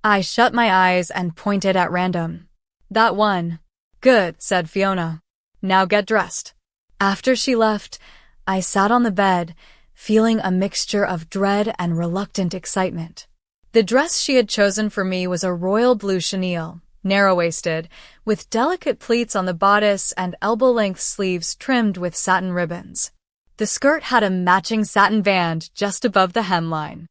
I shut my eyes and pointed at random. That one. Good, said Fiona. Now get dressed. After she left, I sat on the bed, feeling a mixture of dread and reluctant excitement. The dress she had chosen for me was a royal blue chenille, narrow-waisted, with delicate pleats on the bodice and elbow-length sleeves trimmed with satin ribbons. The skirt had a matching satin band just above the hemline.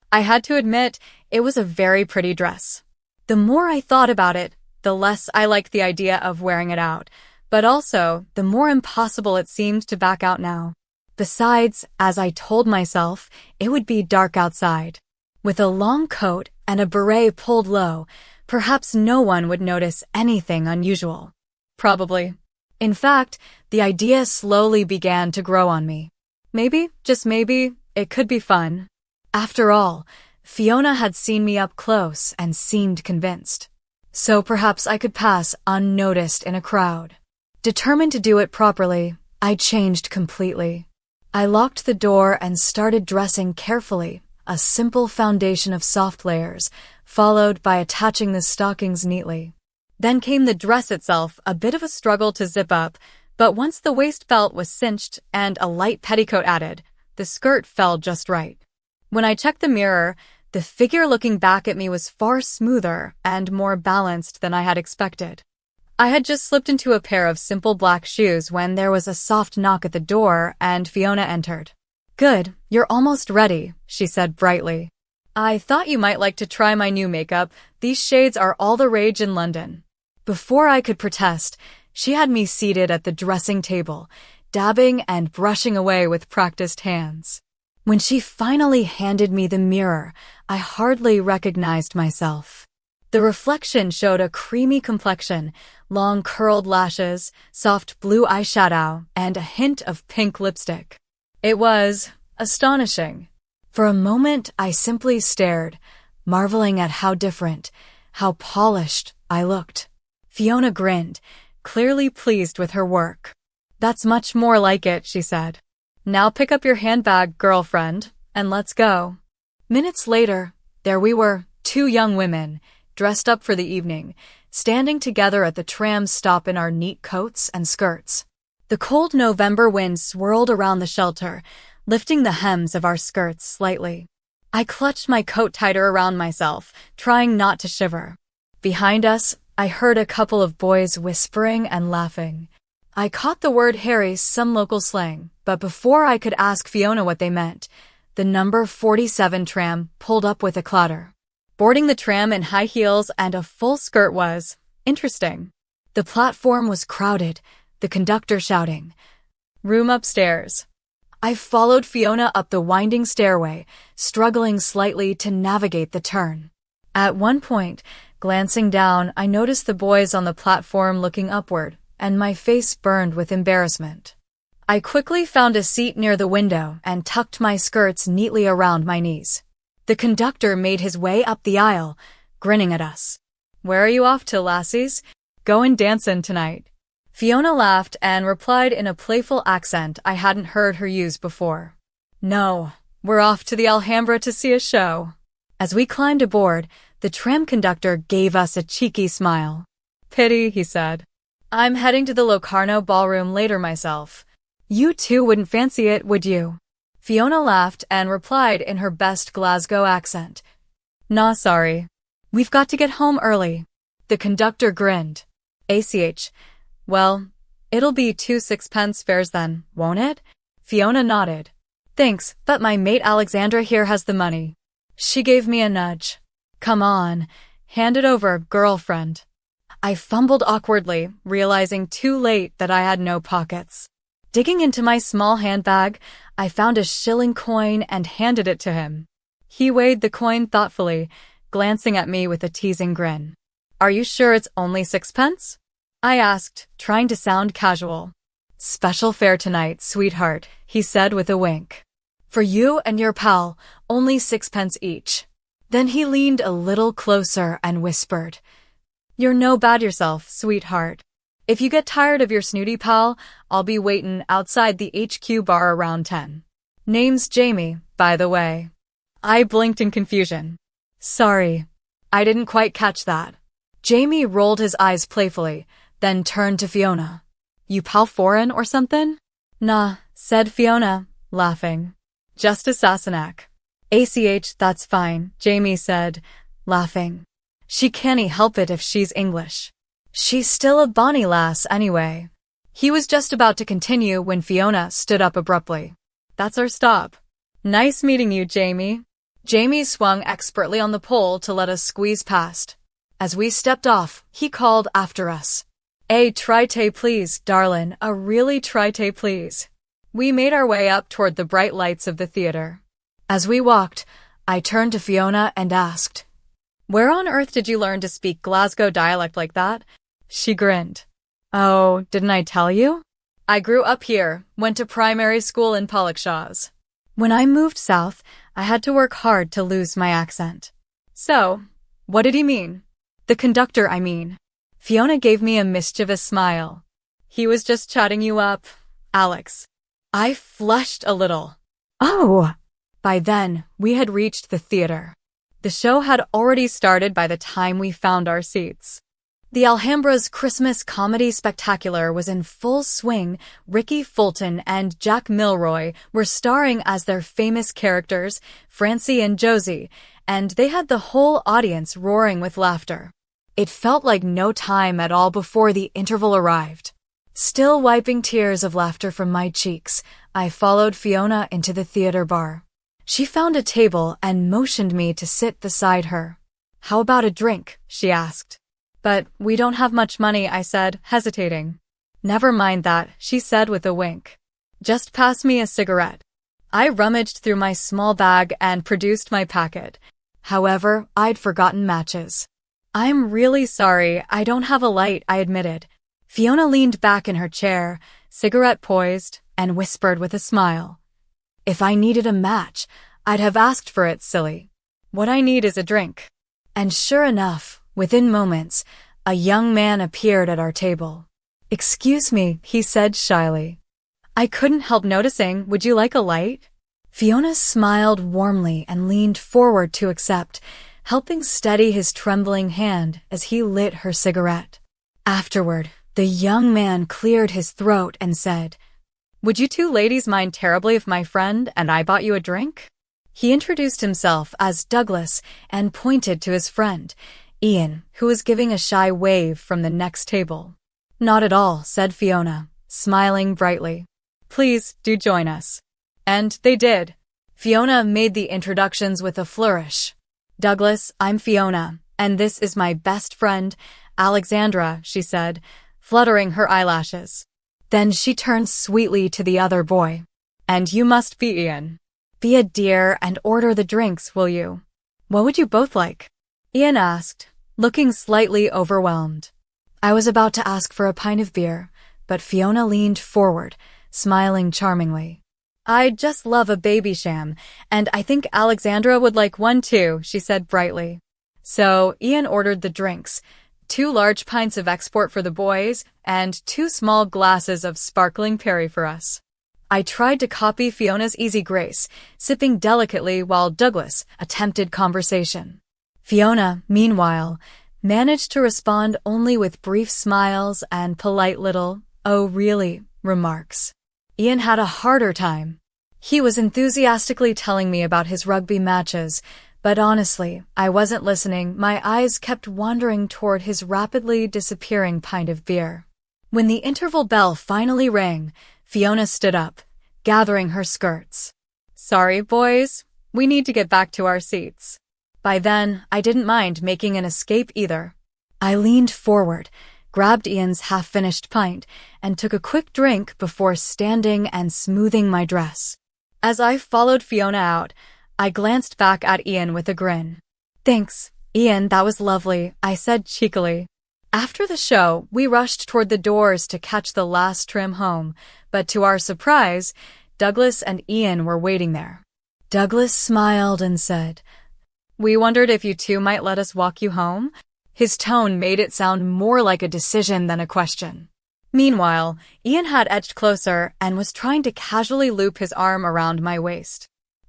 I had to admit, it was a very pretty dress. The more I thought about it, the less I liked the idea of wearing it out, but also, the more impossible it seemed to back out now. Besides, as I told myself, it would be dark outside. With a long coat and a beret pulled low, perhaps no one would notice anything unusual. Probably. In fact, the idea slowly began to grow on me. Maybe, just maybe, it could be fun. After all, Fiona had seen me up close and seemed convinced. So perhaps I could pass unnoticed in a crowd. Determined to do it properly, I changed completely. I locked the door and started dressing carefully, a simple foundation of soft layers, followed by attaching the stockings neatly. Then came the dress itself, a bit of a struggle to zip up, but once the waist belt was cinched and a light petticoat added, the skirt fell just right. When I checked the mirror, the figure looking back at me was far smoother and more balanced than I had expected. I had just slipped into a pair of simple black shoes when there was a soft knock at the door and Fiona entered. Good, you're almost ready, she said brightly. I thought you might like to try my new makeup. These shades are all the rage in London. Before I could protest, she had me seated at the dressing table, dabbing and brushing away with practiced hands. When she finally handed me the mirror, I hardly recognized myself. The reflection showed a creamy complexion, long curled lashes, soft blue eyeshadow, and a hint of pink lipstick. It was astonishing. For a moment, I simply stared, marveling at how different, how polished I looked. Fiona grinned, clearly pleased with her work. That's much more like it, she said. Now pick up your handbag, girlfriend, and let's go. Minutes later, there we were, two young women, dressed up for the evening, standing together at the tram stop in our neat coats and skirts. The cold November wind swirled around the shelter, lifting the hems of our skirts slightly. I clutched my coat tighter around myself, trying not to shiver. Behind us, I heard a couple of boys whispering and laughing. I caught the word Harry, some local slang, but before I could ask Fiona what they meant, the number 47 tram pulled up with a clatter. Boarding the tram in high heels and a full skirt was interesting. The platform was crowded, the conductor shouting, "Room upstairs." I followed Fiona up the winding stairway, struggling slightly to navigate the turn. At one point, glancing down, I noticed the boys on the platform looking upward, and my face burned with embarrassment. I quickly found a seat near the window and tucked my skirts neatly around my knees. The conductor made his way up the aisle, grinning at us. "Where are you off to, lassies? Goin' dancin' tonight." Fiona laughed and replied in a playful accent I hadn't heard her use before. "No, we're off to the Alhambra to see a show." As we climbed aboard, the tram conductor gave us a cheeky smile. "Pity," he said. "I'm heading to the Locarno ballroom later myself. You two wouldn't fancy it, would you?" Fiona laughed and replied in her best Glasgow accent. "Nah, sorry. We've got to get home early." The conductor grinned. "ACH. Well, it'll be 2 sixpence fares then, won't it?" Fiona nodded. "Thanks, but my mate Alexandra here has the money." She gave me a nudge. "Come on, hand it over, girlfriend." I fumbled awkwardly, realizing too late that I had no pockets. Digging into my small handbag, I found a shilling coin and handed it to him. He weighed the coin thoughtfully, glancing at me with a teasing grin. "Are you sure it's only 6 pence?" I asked, trying to sound casual. "Special fare tonight, sweetheart," he said with a wink. "For you and your pal, only 6 pence each." Then he leaned a little closer and whispered, "You're no bad yourself, sweetheart. If you get tired of your snooty pal, I'll be waitin' outside the HQ bar around 10. Name's Jamie, by the way." I blinked in confusion. "Sorry." I didn't quite catch that. Jamie rolled his eyes playfully, then turned to Fiona. You pal foreign or something? Nah, said Fiona, laughing. Just a Sassenach. ACH, that's fine, Jamie said, laughing. She can't help it if she's English. She's still a bonny lass anyway. He was just about to continue when Fiona stood up abruptly. That's our stop. Nice meeting you, Jamie. Jamie swung expertly on the pole to let us squeeze past. As we stepped off, he called after us. A trite please, darlin', a really trite please. We made our way up toward the bright lights of the theater. As we walked, I turned to Fiona and asked, Where on earth did you learn to speak Glasgow dialect like that? She grinned. Oh, didn't I tell you? I grew up here, went to primary school in Pollokshaws. When I moved south, I had to work hard to lose my accent. So, what did he mean? The conductor, I mean. Fiona gave me a mischievous smile. He was just chatting you up, Alex. I flushed a little. Oh! By then, we had reached the theater. The show had already started by the time we found our seats. The Alhambra's Christmas Comedy Spectacular was in full swing. Ricky Fulton and Jack Milroy were starring as their famous characters, Francie and Josie, and they had the whole audience roaring with laughter. It felt like no time at all before the interval arrived. Still wiping tears of laughter from my cheeks, I followed Fiona into the theater bar. She found a table and motioned me to sit beside her. How about a drink? She asked. But we don't have much money, I said, hesitating. Never mind that, she said with a wink. Just pass me a cigarette. I rummaged through my small bag and produced my packet. However, I'd forgotten matches. I'm really sorry, I don't have a light, I admitted. Fiona leaned back in her chair, cigarette poised, and whispered with a smile. If I needed a match, I'd have asked for it, silly. What I need is a drink. And sure enough, within moments, a young man appeared at our table. Excuse me, he said shyly. I couldn't help noticing, would you like a light? Fiona smiled warmly and leaned forward to accept, helping steady his trembling hand as he lit her cigarette. Afterward, the young man cleared his throat and said, Would you two ladies mind terribly if my friend and I bought you a drink? He introduced himself as Douglas and pointed to his friend, Ian, who was giving a shy wave from the next table. Not at all, said Fiona, smiling brightly. Please, do join us. And they did. Fiona made the introductions with a flourish. Douglas, I'm Fiona, and this is my best friend, Alexandra, she said, fluttering her eyelashes. Then she turned sweetly to the other boy. And you must be Ian. Be a dear and order the drinks, will you? What would you both like? Ian asked, looking slightly overwhelmed. I was about to ask for a pint of beer, but Fiona leaned forward, smiling charmingly. I'd just love a baby sham, and I think Alexandra would like one too, she said brightly. So Ian ordered the drinks, 2 large pints of export for the boys, and 2 small glasses of sparkling perry for us. I tried to copy Fiona's easy grace, sipping delicately while Douglas attempted conversation. Fiona, meanwhile, managed to respond only with brief smiles and polite little, oh really, remarks. Ian had a harder time. He was enthusiastically telling me about his rugby matches, but honestly, I wasn't listening. My eyes kept wandering toward his rapidly disappearing pint of beer. When the interval bell finally rang, Fiona stood up, gathering her skirts. Sorry, boys, we need to get back to our seats. By then, I didn't mind making an escape either. I leaned forward, grabbed Ian's half-finished pint, and took a quick drink before standing and smoothing my dress. As I followed Fiona out, I glanced back at Ian with a grin. Thanks, Ian, that was lovely, I said cheekily. After the show, we rushed toward the doors to catch the last tram home, but to our surprise, Douglas and Ian were waiting there. Douglas smiled and said, We wondered if you two might let us walk you home. His tone made it sound more like a decision than a question. Meanwhile, Ian had edged closer and was trying to casually loop his arm around my waist.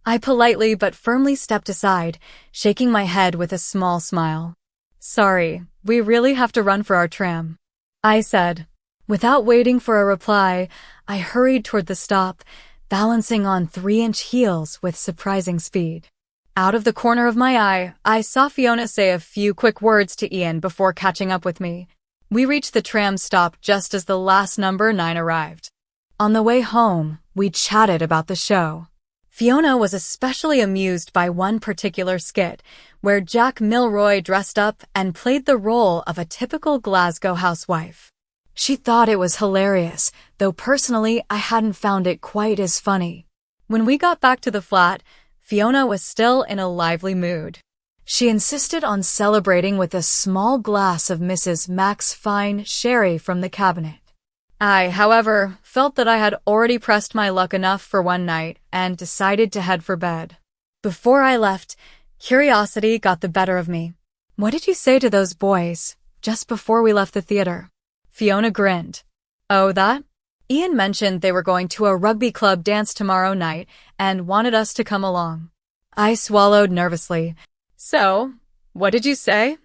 I politely but firmly stepped aside, shaking my head with a small smile. Sorry, we really have to run for our tram, I said. Without waiting for a reply, I hurried toward the stop, balancing on 3-inch heels with surprising speed. Out of the corner of my eye, I saw Fiona say a few quick words to Ian before catching up with me. We reached the tram stop just as the last number 9 arrived. On the way home, we chatted about the show. Fiona was especially amused by one particular skit, where Jack Milroy dressed up and played the role of a typical Glasgow housewife. She thought it was hilarious, though personally I hadn't found it quite as funny. When we got back to the flat, Fiona was still in a lively mood. She insisted on celebrating with a small glass of Mrs. Mack's fine sherry from the cabinet. I, however, felt that I had already pressed my luck enough for one night and decided to head for bed. Before I left, curiosity got the better of me. What did you say to those boys just before we left the theater? Fiona grinned. Oh, that? Ian mentioned they were going to a rugby club dance tomorrow night and wanted us to come along. I swallowed nervously. So, what did you say?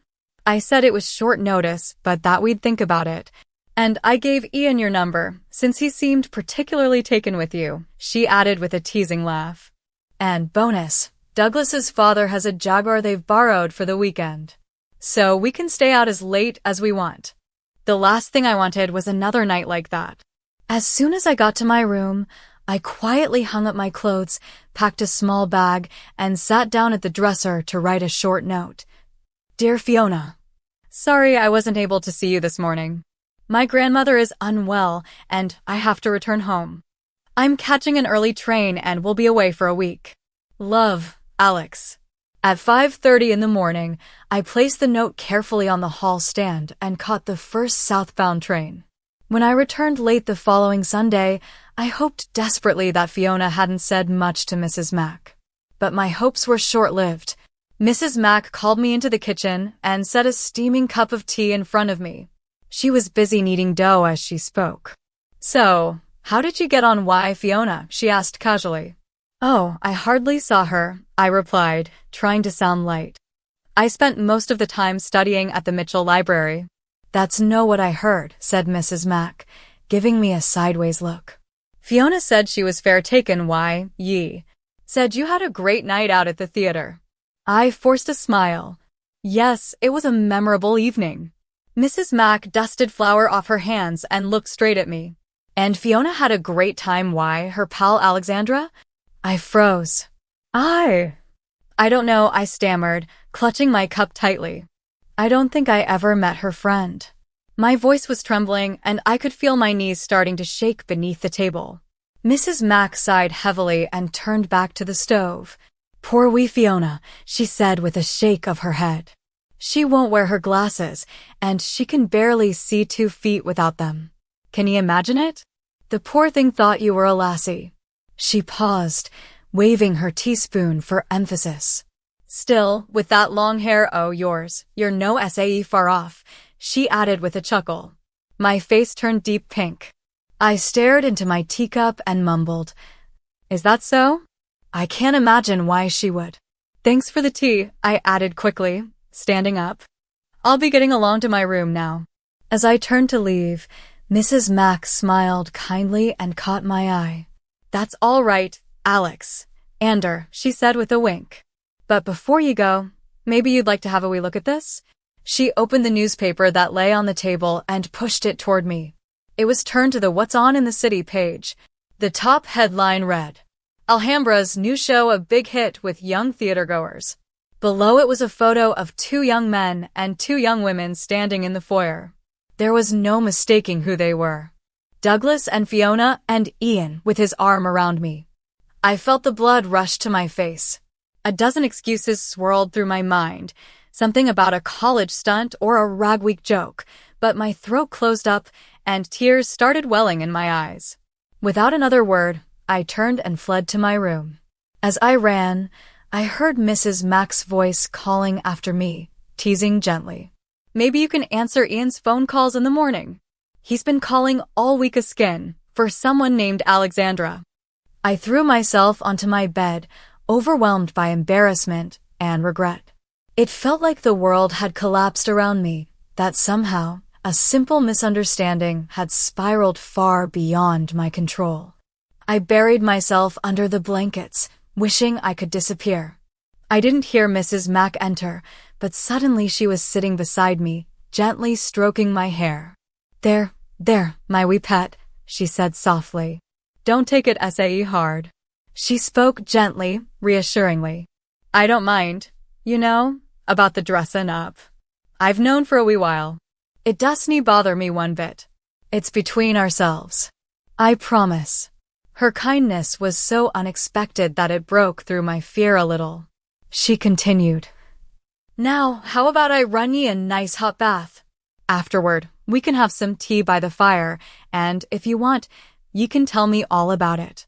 I said it was short notice, but that we'd think about it. And I gave Ian your number, since he seemed particularly taken with you, she added with a teasing laugh. And bonus, Douglas's father has a Jaguar they've borrowed for the weekend. So we can stay out as late as we want. The last thing I wanted was another night like that. As soon as I got to my room, I quietly hung up my clothes, packed a small bag, and sat down at the dresser to write a short note. Dear Fiona, sorry I wasn't able to see you this morning. My grandmother is unwell, and I have to return home. I'm catching an early train and will be away for a week. Love, Alex. At 5:30 in the morning, I placed the note carefully on the hall stand and caught the first southbound train. When I returned late the following Sunday, I hoped desperately that Fiona hadn't said much to Mrs. Mack. But my hopes were short-lived. Mrs. Mack called me into the kitchen and set a steaming cup of tea in front of me. She was busy kneading dough as she spoke. So, how did you get on Fiona? She asked casually. Oh, I hardly saw her, I replied, trying to sound light. I spent most of the time studying at the Mitchell Library. That's no what I heard, said Mrs. Mack, giving me a sideways look. Fiona said she was fair taken. Ye said you had a great night out at the theater. I forced a smile. Yes, it was a memorable evening. Mrs. Mack dusted flour off her hands and looked straight at me. And Fiona had a great time. Her pal Alexandra? I froze. I don't know, I stammered, clutching my cup tightly. I don't think I ever met her friend. My voice was trembling, and I could feel my knees starting to shake beneath the table. Mrs. Mack sighed heavily and turned back to the stove. Poor wee Fiona, she said with a shake of her head. She won't wear her glasses, and she can barely see 2 feet without them. Can you imagine it? The poor thing thought you were a lassie. She paused, waving her teaspoon for emphasis. Still, with that long hair, you're no SAE far off, she added with a chuckle. My face turned deep pink. I stared into my teacup and mumbled, Is that so? I can't imagine why she would. Thanks for the tea, I added quickly, standing up. I'll be getting along to my room now. As I turned to leave, Mrs. Mack smiled kindly and caught my eye. That's all right, Alex. She said with a wink. But before you go, maybe you'd like to have a wee look at this? She opened the newspaper that lay on the table and pushed it toward me. It was turned to the What's On in the City page. The top headline read, Alhambra's new show a big hit with young theatergoers. Below it was a photo of 2 young men and 2 young women standing in the foyer. There was no mistaking who they were. Douglas and Fiona, and Ian with his arm around me. I felt the blood rush to my face. A dozen excuses swirled through my mind, something about a college stunt or a rag week joke, but my throat closed up and tears started welling in my eyes. Without another word, I turned and fled to my room. As I ran, I heard Mrs. Mack's voice calling after me, teasing gently. Maybe you can answer Ian's phone calls in the morning. He's been calling all week for someone named Alexandra. I threw myself onto my bed, overwhelmed by embarrassment and regret. It felt like the world had collapsed around me, that somehow a simple misunderstanding had spiraled far beyond my control. I buried myself under the blankets, wishing I could disappear. I didn't hear Mrs. Mack enter, but suddenly she was sitting beside me, gently stroking my hair. There, my wee pet, she said softly. Don't take it SAE hard. She spoke gently, reassuringly. I don't mind, about the dressin' up. I've known for a wee while. It doesn't bother me one bit. It's between ourselves. I promise. Her kindness was so unexpected that it broke through my fear a little. She continued. Now, how about I run ye a nice hot bath? Afterward, we can have some tea by the fire, and if you want, you can tell me all about it.